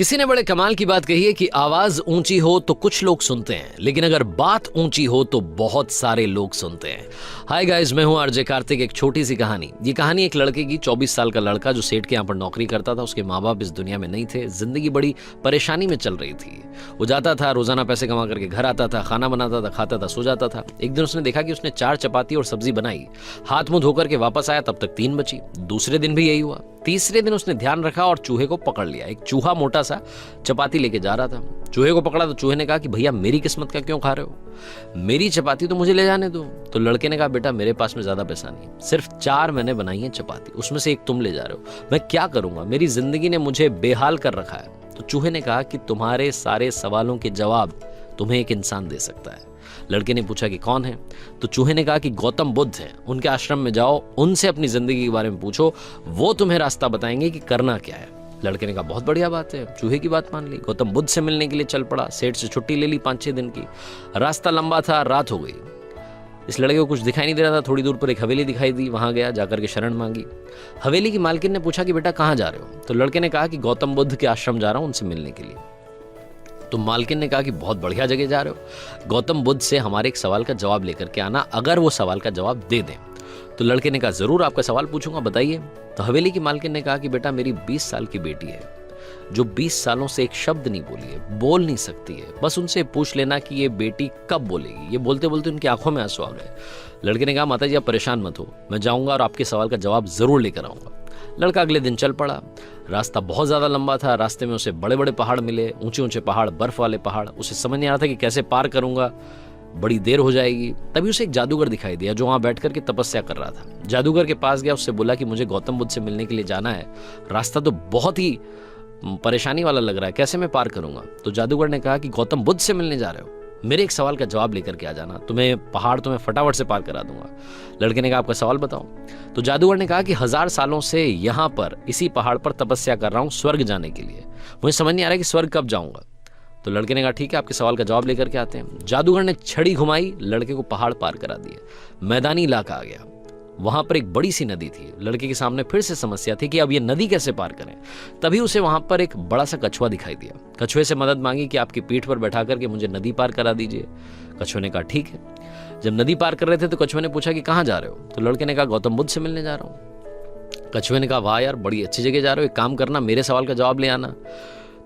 किसी ने बड़े कमाल की बात कही है कि आवाज ऊंची हो तो कुछ लोग सुनते हैं, लेकिन अगर बात ऊंची हो तो बहुत सारे लोग सुनते हैं। हाय गाइस, मैं हूं आरजे कार्तिक। एक छोटी सी कहानी। ये कहानी एक लड़के की। 24 साल का लड़का जो सेठ के यहाँ पर नौकरी करता था। उसके माँ बाप इस दुनिया में नहीं थे। जिंदगी बड़ी परेशानी में चल रही थी। वो जाता था, रोजाना पैसे कमा करके घर आता था, खाना बनाता था, खाता था, सो जाता था। एक दिन उसने देखा कि उसने 4 चपाती और सब्जी बनाई। हाथ मुंह धोकर के वापस आया, तब तक 3 बची। दूसरे दिन भी यही हुआ। तीसरे दिन उसने ध्यान रखा और चूहे को पकड़ लिया। एक चूहा मोटा सा चपाती लेके जा रहा था। चूहे को पकड़ा तो चूहे ने कहा कि भैया मेरी किस्मत का क्यों खा रहे हो, मेरी चपाती तो मुझे ले जाने दो। तो लड़के ने कहा बेटा मेरे पास में ज्यादा पैसा नहीं, सिर्फ 4 मैंने बनाई है चपाती, उसमें से एक तुम ले जा रहे हो, मैं क्या करूंगा, मेरी जिंदगी ने मुझे बेहाल कर रखा है। तो चूहे ने कहा कि तुम्हारे सारे सवालों के जवाब तुम्हें एक इंसान दे सकता है। लड़के ने पूछा कि कौन है? तो चूहे ने कहा कि गौतम बुद्ध हैं, उनके आश्रम में जाओ, उनसे अपनी जिंदगी के बारे में पूछो, वो तुम्हें रास्ता बताएंगे कि करना क्या है। लड़के ने कहा बहुत बढ़िया बात है। चूहे की बात मान ली, गौतम बुद्ध से मिलने के लिए चल पड़ा। सेठ से छुट्टी ले ली 5-6 दिन की। रास्ता लंबा था, रात हो गई। इस लड़के को कुछ दिखाई नहीं दे रहा था। थोड़ी दूर पर एक हवेली दिखाई दी, वहां गया, जाकर के शरण मांगी। हवेली की मालकिन ने पूछा कि बेटा कहाँ जा रहे हो? तो लड़के ने कहा कि गौतम बुद्ध के आश्रम जा रहा हूं, उनसे मिलने के लिए। तो मालकिन ने कहा कि बहुत बढ़िया जगह जा रहे हो, गौतम बुद्ध से हमारे एक सवाल का जवाब लेकर के आना, अगर वो सवाल का जवाब दे दें। तो लड़के ने कहा जरूर, आपका सवाल पूछूंगा, बताइए। तो हवेली की मालकिन ने कहा कि बेटा मेरी 20 साल की बेटी है जो 20 सालों से एक शब्द नहीं बोली है, बोल नहीं सकती है। बस उनसे पूछ लेना कि ये बेटी कब बोलेगी। ये बोलते बोलते उनकी आंखों में आंसू आ गए। लड़के ने कहा माता जी आप परेशान मत हो, मैं जाऊंगा और आपके सवाल का जवाब जरूर लेकर आऊंगा। लड़का अगले दिन चल पड़ा। रास्ता बहुत ज्यादा लंबा था। रास्ते में उसे बड़े बड़े पहाड़ मिले, ऊंचे ऊंचे पहाड़, बर्फ वाले पहाड़। उसे समझ नहीं आ रहा था कि कैसे पार करूंगा, बड़ी देर हो जाएगी। तभी उसे एक जादूगर दिखाई दिया जो वहां बैठ करके तपस्या कर रहा था। जादूगर के पास गया, उससे बोला कि मुझे गौतम बुद्ध से मिलने के लिए जाना है, रास्ता तो बहुत ही परेशानी वाला लग रहा है, कैसे मैं पार करूंगा? तो जादूगर ने कहा कि गौतम बुद्ध से मिलने जा रहे हो, मेरे एक सवाल का जवाब लेकर के आ जाना, पहाड़ तुम्हें फटाफट से पार करा दूंगा। लड़के ने कहा आपका सवाल बताओ। तो जादूगर ने कहा कि 1000 सालों से यहाँ पर इसी पहाड़ पर तपस्या कर रहा हूँ स्वर्ग जाने के लिए, मुझे समझ नहीं आ रहा कि स्वर्ग कब जाऊंगा। तो लड़के ने कहा ठीक है, आपके सवाल का जवाब लेकर के आते हैं। जादूगर ने छड़ी घुमाई, लड़के को पहाड़ पार करा दिए। मैदानी इलाका आ गया। वहां पर एक बड़ी सी नदी थी। लड़के के सामने फिर से समस्या थी कि अब ये नदी कैसे पार करें। तभी उसे वहां पर एक बड़ा सा कछुआ दिखाई दिया। कछुए से मदद मांगी कि आपकी पीठ पर बैठा करके मुझे नदी पार करा दीजिए। कछुए ने कहा ठीक है। जब नदी पार कर रहे थे तो कछुए ने पूछा कि कहाँ जा रहे हो? तो लड़के ने कहा गौतम बुद्ध से मिलने जा रहा हूँ। कछुए ने कहा वाह यार, बड़ी अच्छी जगह जा रहे हो, एक काम करना मेरे सवाल का जवाब ले आना।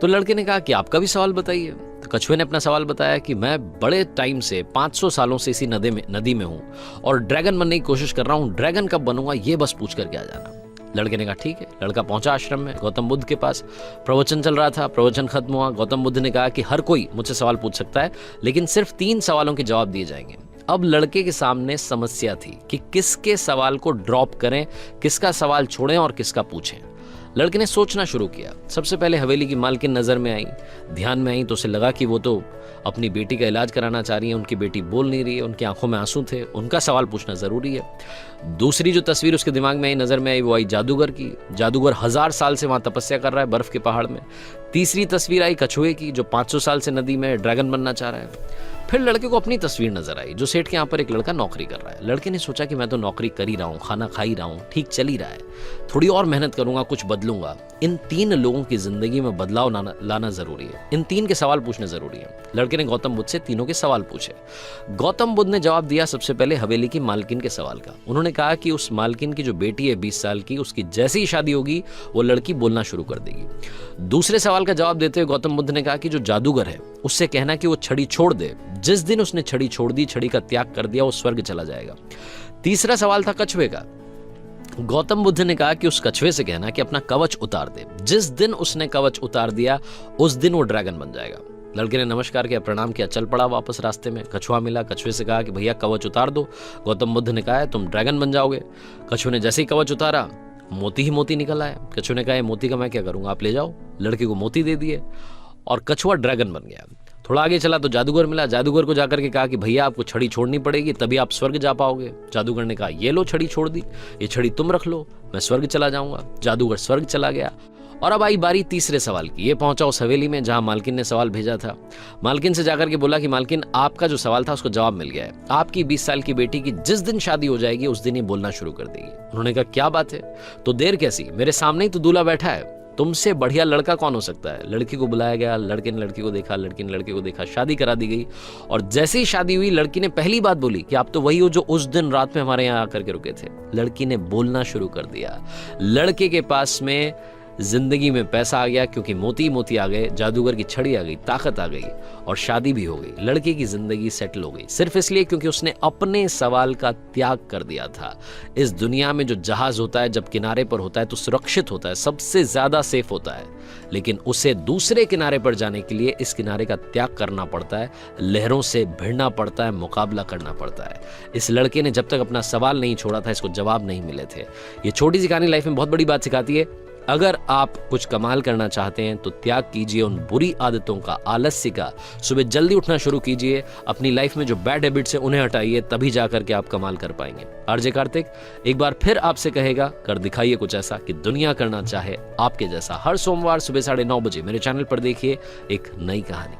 तो लड़के ने कहा कि आपका भी सवाल बताइए। तो कछुए ने अपना सवाल बताया कि मैं बड़े टाइम से 500 सालों से इसी नदी में हूं और ड्रैगन बनने की कोशिश कर रहा हूं, ड्रैगन कब बनूंगा ये बस पूछ करके आ जाना। लड़के ने कहा ठीक है। लड़का पहुंचा आश्रम में, गौतम बुद्ध के पास। प्रवचन चल रहा था, प्रवचन खत्म हुआ। गौतम बुद्ध ने कहा कि हर कोई मुझसे सवाल पूछ सकता है, लेकिन सिर्फ 3 सवालों के जवाब दिए जाएंगे। अब लड़के के सामने समस्या थी कि किसके सवाल को ड्रॉप करें, किसका सवाल छोड़ें और किसका पूछें। लड़के ने सोचना शुरू किया। सबसे पहले हवेली की मालकिन नजर में आई, ध्यान में आई। तो उसे लगा कि वो तो अपनी बेटी का इलाज कराना चाह रही है, उनकी बेटी बोल नहीं रही है, उनकी आंखों में आंसू थे, उनका सवाल पूछना जरूरी है। दूसरी जो तस्वीर उसके दिमाग में आई, नजर में आई, वो आई जादूगर की। जादूगर 1000 साल से वहां तपस्या कर रहा है बर्फ के पहाड़ में। तीसरी तस्वीर आई कछुए की जो 500 साल से नदी में ड्रैगन बनना चाह रहा है। फिर लड़के को अपनी तस्वीर नजर आई जो सेठ के यहाँ पर एक लड़का नौकरी कर रहा है। लड़के ने सोचा कि मैं तो नौकरी कर ही रहा हूँ, खाना खा ही रहा हूँ, ठीक चल ही रहा है, थोड़ी और मेहनत करूंगा, कुछ बदलूंगा। इन 3 लोगों की जिंदगी में बदलाव लाना जरूरी है, इन 3 के सवाल पूछने जरूरी है। लड़के ने गौतम बुद्ध से तीनों के सवाल पूछे। गौतम बुद्ध ने जवाब दिया सबसे पहले हवेली की मालकिन के सवाल का। उन्होंने कहा कि उस मालकिन की जो बेटी है 20 साल की, उसकी जैसे ही शादी होगी वो लड़की बोलना शुरू कर देगी। दूसरे सवाल का जवाब देते हुए गौतम बुद्ध ने कहा कि जो जादूगर है उससे कहना कि वो छड़ी छोड़ दे, जिस दिन उसने छड़ी छोड़ दी, छड़ी का त्याग कर दिया, वो स्वर्ग चला जाएगा। तीसरा सवाल था कछुए का। गौतम बुद्ध ने कहा कि उस कछुए से कहना कि अपना कवच उतार दे, जिस दिन उसने कवच उतार दिया उस दिन वो ड्रैगन बन जाएगा। लड़के ने नमस्कार किया, प्रणाम किया, चल पड़ा वापस। रास्ते में कछुआ मिला। कछुए से कहा कि भैया कवच उतार दो। गौतम बुद्ध ने कहा तुम ड्रैगन बन जाओगे। कछुए ने जैसे ही कवच उतारा मोती ही मोती निकल आया। कछुए ने कहा मोती का मैं क्या करूंगा, आप ले जाओ। लड़के को मोती दे दिए और कछुआ ड्रैगन बन गया। थोड़ा आगे चला तो जादूगर मिला। जादूगर को जाकर के कहा कि भैया आपको छड़ी छोड़नी पड़ेगी, तभी आप स्वर्ग जा पाओगे। जादूगर ने कहा ये लो छड़ी छोड़ दी, ये छड़ी तुम रख लो, मैं स्वर्ग चला जाऊंगा। जादूगर स्वर्ग चला गया। और अब आई बारी तीसरे सवाल की। ये पहुंचा उस हवेली में जहां मालकिन ने सवाल भेजा था। मालकिन से जाकर के बोला कि मालकिन आपका जो सवाल था उसको जवाब मिल गया है, आपकी 20 साल की बेटी की जिस दिन शादी हो जाएगी उस दिन ही बोलना शुरू कर देगी। उन्होंने कहा क्या बात है, तो देर कैसी, मेरे सामने ही तो दूल्हा बैठा है। तुमसे बढ़िया लड़का कौन हो सकता है। लड़की को बुलाया गया, लड़के ने लड़की को देखा, लड़की ने लड़के को देखा, शादी करा दी गई। और जैसे ही शादी हुई, लड़की ने पहली बात बोली कि आप तो वही हो जो उस दिन रात में हमारे यहाँ आकर के रुके थे। लड़की ने बोलना शुरू कर दिया। लड़के के पास में जिंदगी में पैसा आ गया, क्योंकि मोती मोती आ गए, जादूगर की छड़ी आ गई, ताकत आ गई, और शादी भी हो गई। लड़के की जिंदगी सेटल हो गई, सिर्फ इसलिए क्योंकि उसने अपने सवाल का त्याग कर दिया था। इस दुनिया में जो जहाज होता है जब किनारे पर होता है तो सुरक्षित होता है, सबसे ज्यादा सेफ होता है, लेकिन उसे दूसरे किनारे पर जाने के लिए इस किनारे का त्याग करना पड़ता है, लहरों से भिड़ना पड़ता है, मुकाबला करना पड़ता है। इस लड़के ने जब तक अपना सवाल नहीं छोड़ा था, इसको जवाब नहीं मिले थे। ये छोटी सी कहानी लाइफ में बहुत बड़ी बात सिखाती है। अगर आप कुछ कमाल करना चाहते हैं तो त्याग कीजिए उन बुरी आदतों का, आलस्य का। सुबह जल्दी उठना शुरू कीजिए, अपनी लाइफ में जो बैड हैबिट्स हैं उन्हें हटाइए, तभी जाकर के आप कमाल कर पाएंगे। आरजे कार्तिक एक बार फिर आपसे कहेगा, कर दिखाइए कुछ ऐसा कि दुनिया करना चाहे आपके जैसा। हर सोमवार सुबह 9:30 बजे मेरे चैनल पर देखिए एक नई कहानी।